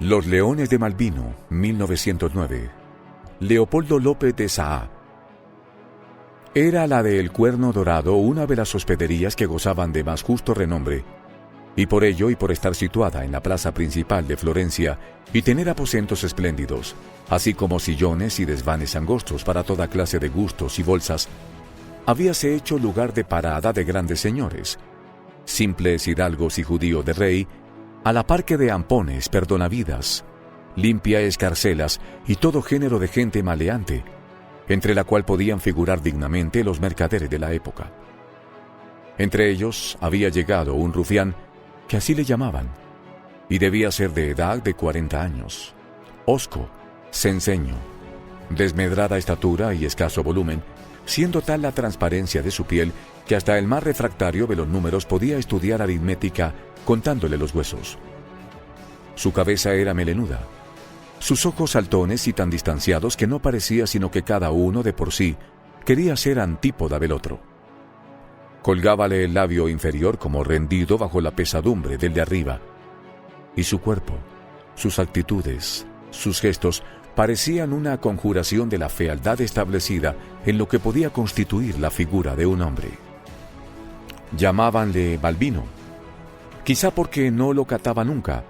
Los Leones de Malvino, 1909. Leopoldo López de Saa. Era la de El Cuerno Dorado una de las hospederías que gozaban de más justo renombre, y por ello y por estar situada en la plaza principal de Florencia y tener aposentos espléndidos, así como sillones y desvanes angostos para toda clase de gustos y bolsas, habíase hecho lugar de parada de grandes señores, simples hidalgos y judíos de rey, a la par que de ampones, perdonavidas, limpia escarcelas y todo género de gente maleante, entre la cual podían figurar dignamente los mercaderes de la época. Entre ellos había llegado un rufián, que así le llamaban, y debía ser de edad de 40 años, hosco, cenceño, desmedrada estatura y escaso volumen, siendo tal la transparencia de su piel que hasta el más refractario de los números podía estudiar aritmética contándole los huesos. Su cabeza era melenuda, sus ojos saltones y tan distanciados que no parecía sino que cada uno de por sí quería ser antípoda del otro. Colgábale el labio inferior como rendido bajo la pesadumbre del de arriba, y su cuerpo, sus actitudes, sus gestos parecían una conjuración de la fealdad establecida en lo que podía constituir la figura de un hombre. Llamábanle Malvino, quizá porque no lo cataba nunca,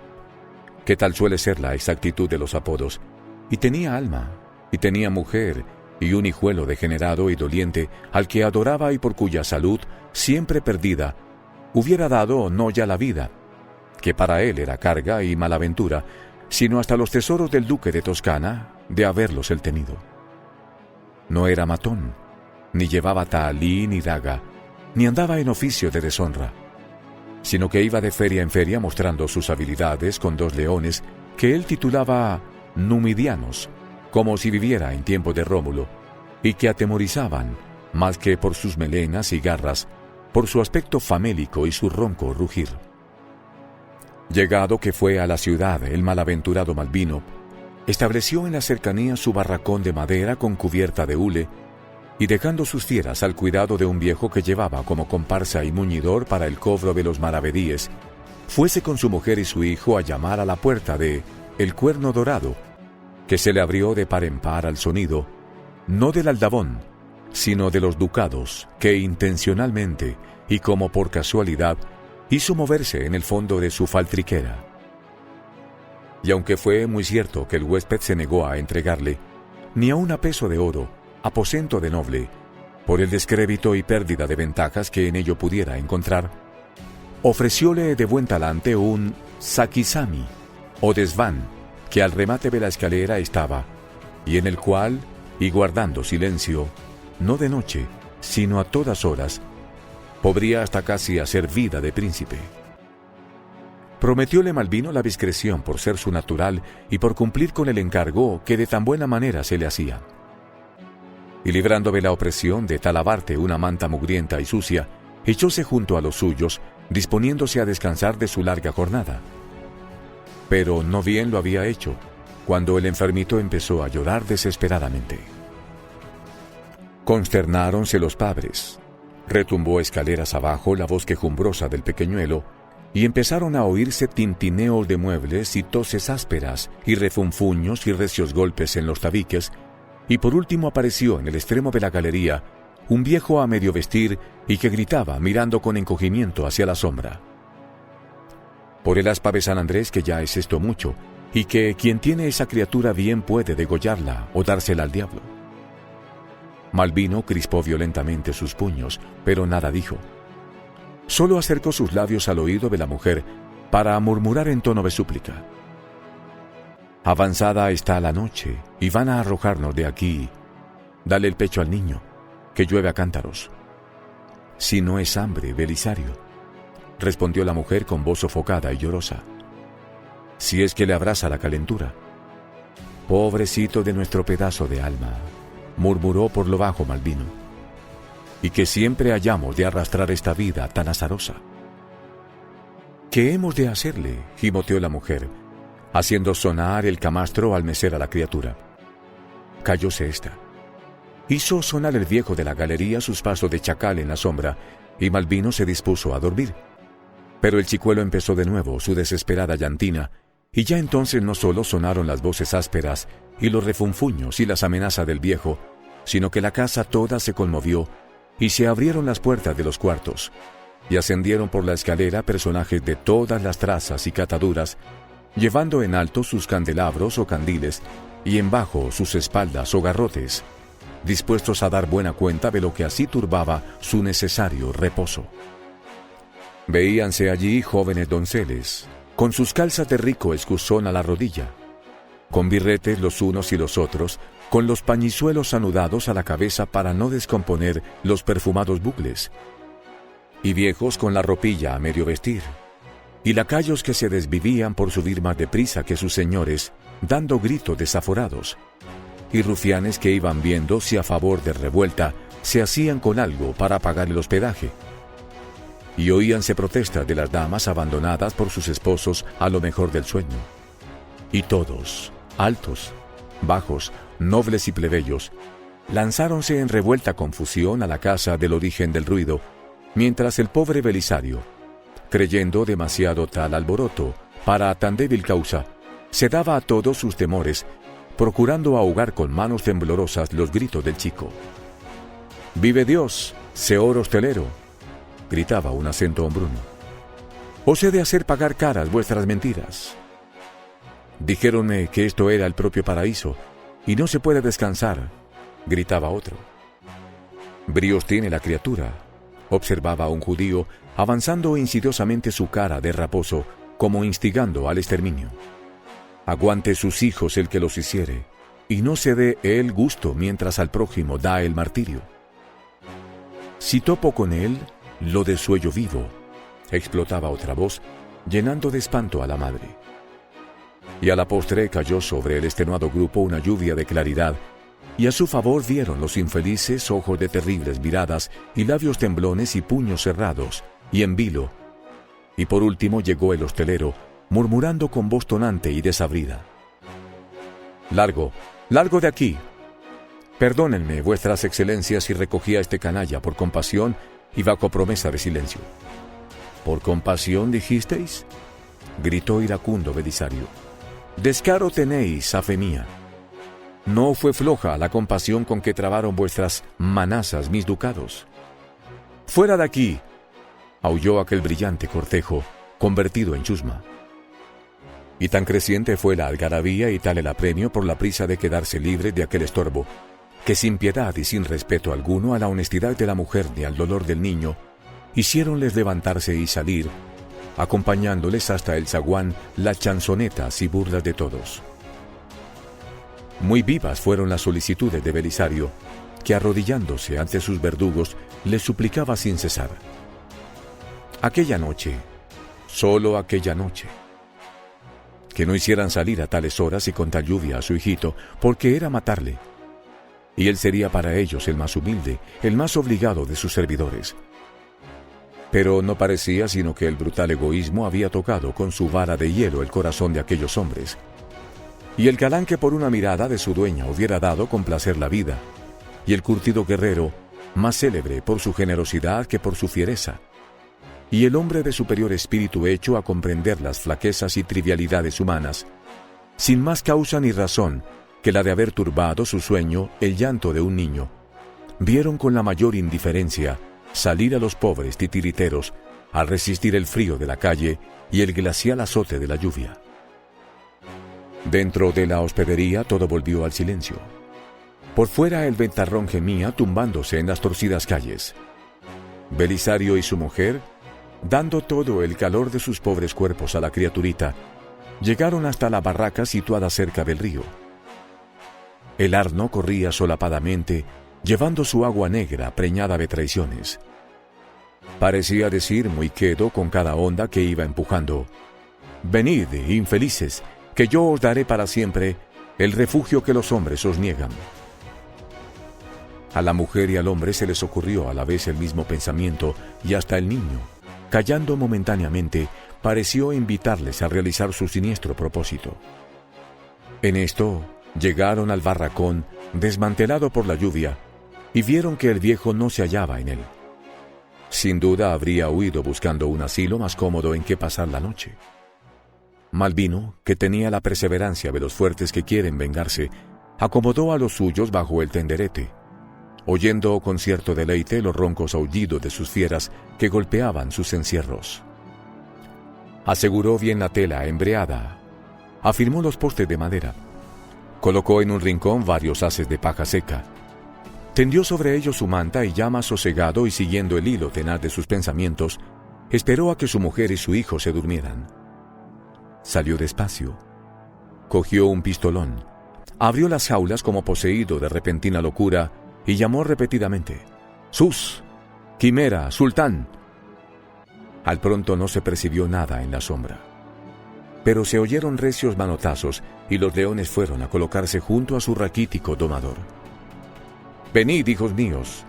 que tal suele ser la exactitud de los apodos, y tenía alma, y tenía mujer, y un hijuelo degenerado y doliente, al que adoraba y por cuya salud, siempre perdida, hubiera dado no ya la vida, que para él era carga y malaventura, sino hasta los tesoros del duque de Toscana, de haberlos él tenido. No era matón, ni llevaba tahalí ni daga, ni andaba en oficio de deshonra, sino que iba de feria en feria mostrando sus habilidades con 2 leones que él titulaba numidianos, como si viviera en tiempo de Rómulo, y que atemorizaban, más que por sus melenas y garras, por su aspecto famélico y su ronco rugir. Llegado que fue a la ciudad el malaventurado Malvino, estableció en la cercanía su barracón de madera con cubierta de hule, y dejando sus fieras al cuidado de un viejo que llevaba como comparsa y muñidor para el cobro de los maravedíes, fuese con su mujer y su hijo a llamar a la puerta de El Cuerno Dorado, que se le abrió de par en par al sonido, no del aldabón, sino de los ducados, que intencionalmente, y como por casualidad, hizo moverse en el fondo de su faltriquera. Y aunque fue muy cierto que el huésped se negó a entregarle, ni aun a peso de oro, aposento de noble, por el descrédito y pérdida de ventajas que en ello pudiera encontrar, ofrecióle de buen talante un sakizami, o desván, que al remate de la escalera estaba, y en el cual, y guardando silencio, no de noche, sino a todas horas, podría hasta casi hacer vida de príncipe. Prometióle Malvino la discreción por ser su natural y por cumplir con el encargo que de tan buena manera se le hacía. Y librando de la opresión de talabarte una manta mugrienta y sucia, echóse junto a los suyos, disponiéndose a descansar de su larga jornada. Pero no bien lo había hecho, cuando el enfermito empezó a llorar desesperadamente. Consternáronse los padres. Retumbó escaleras abajo la voz quejumbrosa del pequeñuelo, y empezaron a oírse tintineos de muebles y toses ásperas, y refunfuños y recios golpes en los tabiques, y por último apareció en el extremo de la galería un viejo a medio vestir y que gritaba mirando con encogimiento hacia la sombra. Por el aspa de San Andrés que ya es esto mucho, y que quien tiene esa criatura bien puede degollarla o dársela al diablo. Malvino crispó violentamente sus puños, pero nada dijo. Solo acercó sus labios al oído de la mujer para murmurar en tono de súplica: «Avanzada está la noche, y van a arrojarnos de aquí. Dale el pecho al niño, que llueve a cántaros». «Si no es hambre, Belisario», respondió la mujer con voz sofocada y llorosa. «Si es que le abraza la calentura». «Pobrecito de nuestro pedazo de alma», murmuró por lo bajo Malvino, «y que siempre hayamos de arrastrar esta vida tan azarosa». «¿Qué hemos de hacerle?», gimoteó la mujer, haciendo sonar el camastro al mecer a la criatura. Callóse ésta. Hizo sonar el viejo de la galería sus pasos de chacal en la sombra, y Malvino se dispuso a dormir. Pero el chicuelo empezó de nuevo su desesperada llantina, Y ya entonces no solo sonaron las voces ásperas y los refunfuños y las amenazas del viejo, sino que la casa toda se conmovió y se abrieron las puertas de los cuartos, y ascendieron por la escalera personajes de todas las trazas y cataduras, llevando en alto sus candelabros o candiles, y en bajo sus espaldas o garrotes, dispuestos a dar buena cuenta de lo que así turbaba su necesario reposo. Veíanse allí jóvenes donceles, con sus calzas de rico escusón a la rodilla, con birretes los unos y los otros, con los pañizuelos anudados a la cabeza para no descomponer los perfumados bucles, y viejos con la ropilla a medio vestir, y lacayos que se desvivían por subir más deprisa que sus señores, dando gritos desaforados, y rufianes que iban viendo si a favor de revuelta se hacían con algo para pagar el hospedaje. Y oíanse protestas de las damas abandonadas por sus esposos a lo mejor del sueño. Y todos, altos, bajos, nobles y plebeyos, lanzáronse en revuelta confusión a la casa del origen del ruido, mientras el pobre Belisario, creyendo demasiado tal alboroto para tan débil causa, se daba a todos sus temores, procurando ahogar con manos temblorosas los gritos del chico. «¡Vive Dios, señor hostelero!», gritaba un acento hombruno. «Os he de hacer pagar caras vuestras mentiras. Dijéronme que esto era el propio paraíso, y no se puede descansar», gritaba otro. «Bríos tiene la criatura», observaba un judío, avanzando insidiosamente su cara de raposo, como instigando al exterminio. «Aguante sus hijos el que los hiciere, y no se dé él gusto mientras al prójimo da el martirio. Si topo con él, lo desuello vivo», explotaba otra voz, llenando de espanto a la madre. Y a la postre cayó sobre el extenuado grupo una lluvia de claridad, y a su favor vieron los infelices ojos de terribles miradas y labios temblones y puños cerrados, y en vilo. Y por último llegó el hostelero, murmurando con voz tonante y desabrida: «Largo, largo de aquí. Perdónenme, vuestras excelencias, si recogí a este canalla por compasión y bajo promesa de silencio». «¿Por compasión dijisteis?», gritó iracundo Belisario. «Descaro tenéis, a fe mía. No fue floja la compasión con que trabaron vuestras manazas mis ducados». «¡Fuera de aquí!», aulló aquel brillante cortejo, convertido en chusma. Y tan creciente fue la algarabía y tal el apremio por la prisa de quedarse libre de aquel estorbo, que sin piedad y sin respeto alguno a la honestidad de la mujer ni al dolor del niño, hiciéronles levantarse y salir, acompañándoles hasta el zaguán las chanzonetas y burlas de todos. Muy vivas fueron las solicitudes de Belisario, que arrodillándose ante sus verdugos les suplicaba sin cesar. Aquella noche, solo aquella noche, que no hicieran salir a tales horas y con tal lluvia a su hijito, porque era matarle, y él sería para ellos el más humilde, el más obligado de sus servidores. Pero no parecía sino que el brutal egoísmo había tocado con su vara de hielo el corazón de aquellos hombres, y el galán que por una mirada de su dueña hubiera dado con placer la vida, y el curtido guerrero, más célebre por su generosidad que por su fiereza, y el hombre de superior espíritu hecho a comprender las flaquezas y trivialidades humanas, sin más causa ni razón que la de haber turbado su sueño el llanto de un niño, vieron con la mayor indiferencia salir a los pobres titiriteros al resistir el frío de la calle y el glacial azote de la lluvia. Dentro de la hospedería todo volvió al silencio. Por fuera el ventarrón gemía tumbándose en las torcidas calles. Belisario y su mujer, dando todo el calor de sus pobres cuerpos a la criaturita, llegaron hasta la barraca situada cerca del río. El Arno corría solapadamente, llevando su agua negra preñada de traiciones. Parecía decir muy quedo con cada onda que iba empujando: «Venid, infelices, que yo os daré para siempre el refugio que los hombres os niegan». A la mujer y al hombre se les ocurrió a la vez el mismo pensamiento, y hasta el niño, callando momentáneamente, pareció invitarles a realizar su siniestro propósito. En esto, llegaron al barracón, desmantelado por la lluvia, y vieron que el viejo no se hallaba en él. Sin duda habría huido buscando un asilo más cómodo en que pasar la noche. Malvino, que tenía la perseverancia de los fuertes que quieren vengarse, acomodó a los suyos bajo el tenderete, oyendo con cierto deleite los roncos aullidos de sus fieras que golpeaban sus encierros. Aseguró bien la tela embreada, afirmó los postes de madera, colocó en un rincón varios haces de paja seca, tendió sobre ellos su manta y ya más sosegado y siguiendo el hilo tenaz de sus pensamientos, esperó a que su mujer y su hijo se durmieran. Salió despacio, cogió un pistolón, abrió las jaulas como poseído de repentina locura y llamó repetidamente: «¡Sus! ¡Quimera! ¡Sultán!». Al pronto no se percibió nada en la sombra, pero se oyeron recios manotazos y los leones fueron a colocarse junto a su raquítico domador. «Venid, hijos míos»,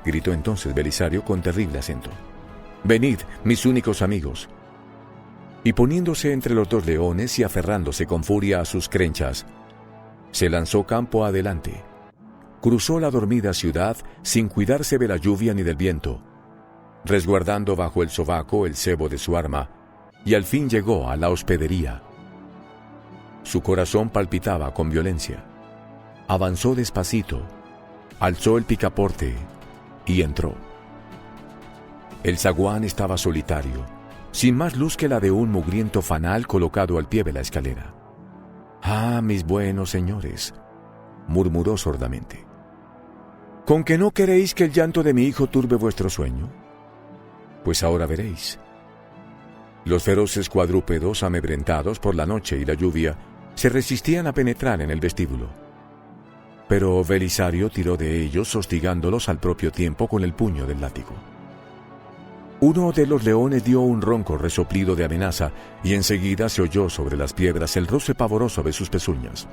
gritó entonces Belisario con terrible acento. «Venid, mis únicos amigos». Y poniéndose entre los dos leones y aferrándose con furia a sus crenchas, se lanzó campo adelante. Cruzó la dormida ciudad sin cuidarse de la lluvia ni del viento, resguardando bajo el sobaco el cebo de su arma, y al fin llegó a la hospedería. Su corazón palpitaba con violencia. Avanzó despacito, alzó el picaporte y entró. El zaguán estaba solitario, sin más luz que la de un mugriento fanal colocado al pie de la escalera. «Ah, mis buenos señores», murmuró sordamente, ¿con que no queréis que el llanto de mi hijo turbe vuestro sueño? Pues ahora veréis». Los feroces cuadrúpedos, amedrentados por la noche y la lluvia, se resistían a penetrar en el vestíbulo. Pero Belisario tiró de ellos, hostigándolos al propio tiempo con el puño del látigo. Uno de los leones dio un ronco resoplido de amenaza y enseguida se oyó sobre las piedras el roce pavoroso de sus pezuñas.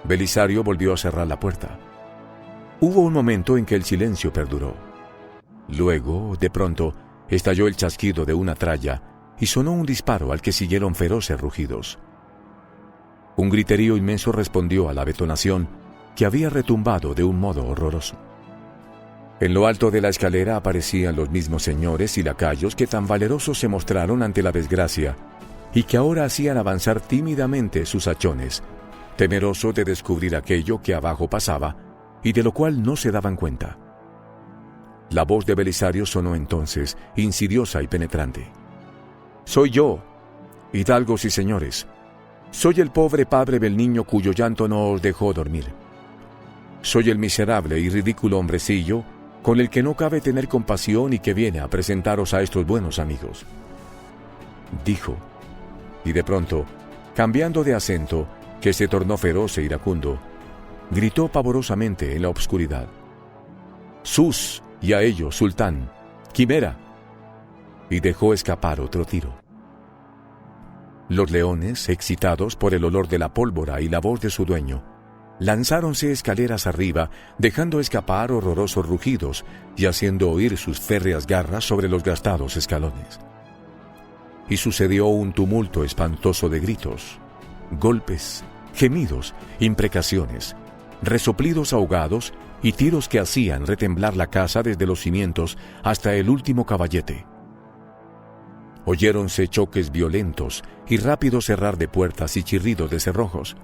Belisario volvió a cerrar la puerta. Hubo un momento en que el silencio perduró. Luego, de pronto, estalló el chasquido de una tralla y sonó un disparo al que siguieron feroces rugidos. Un griterío inmenso respondió a la detonación que había retumbado de un modo horroroso. En lo alto de la escalera aparecían los mismos señores y lacayos que tan valerosos se mostraron ante la desgracia y que ahora hacían avanzar tímidamente sus hachones, temerosos de descubrir aquello que abajo pasaba y de lo cual no se daban cuenta. La voz de Belisario sonó entonces, insidiosa y penetrante. «Soy yo, hidalgos y señores. Soy el pobre padre del niño cuyo llanto no os dejó dormir. Soy el miserable y ridículo hombrecillo con el que no cabe tener compasión y que viene a presentaros a estos buenos amigos», dijo, y de pronto, cambiando de acento, que se tornó feroz e iracundo, gritó pavorosamente en la obscuridad: «¡Sus! Y a ellos, sultán, quimera», y dejó escapar otro tiro. Los leones, excitados por el olor de la pólvora y la voz de su dueño, lanzáronse escaleras arriba, dejando escapar horrorosos rugidos y haciendo oír sus férreas garras sobre los gastados escalones. Y sucedió un tumulto espantoso de gritos, golpes, gemidos, imprecaciones, resoplidos ahogados y tiros que hacían retemblar la casa desde los cimientos hasta el último caballete. Oyéronse choques violentos y rápido cerrar de puertas y chirridos de cerrojos.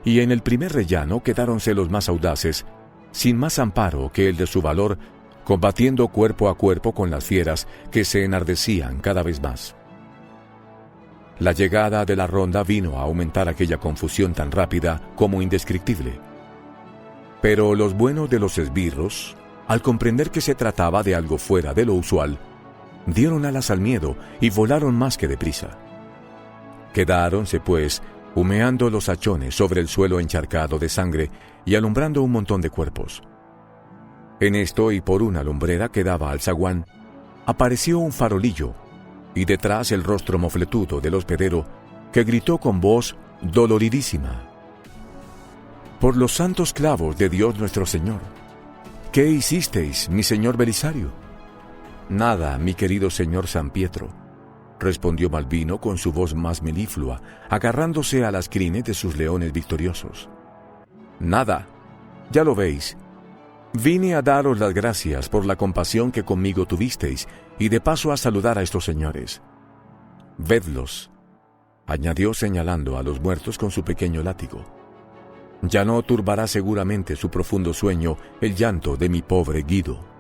Y en el primer rellano quedáronse los más audaces, sin más amparo que el de su valor, combatiendo cuerpo a cuerpo con las fieras que se enardecían cada vez más. La llegada de la ronda vino a aumentar aquella confusión tan rápida como indescriptible. Pero los buenos de los esbirros, al comprender que se trataba de algo fuera de lo usual, dieron alas al miedo y volaron más que deprisa. Quedáronse, pues, humeando los hachones sobre el suelo encharcado de sangre y alumbrando un montón de cuerpos. En esto, y por una lumbrera que daba al zaguán, apareció un farolillo, y detrás el rostro mofletudo del hospedero, que gritó con voz doloridísima: «Por los santos clavos de Dios nuestro Señor, ¿qué hicisteis, mi señor Belisario?». «Nada, mi querido señor San Pietro», respondió Malvino con su voz más meliflua, agarrándose a las crines de sus leones victoriosos. «Nada, ya lo veis. Vine a daros las gracias por la compasión que conmigo tuvisteis y de paso a saludar a estos señores. Vedlos, añadió señalando a los muertos con su pequeño látigo. Ya no turbará seguramente su profundo sueño el llanto de mi pobre Guido.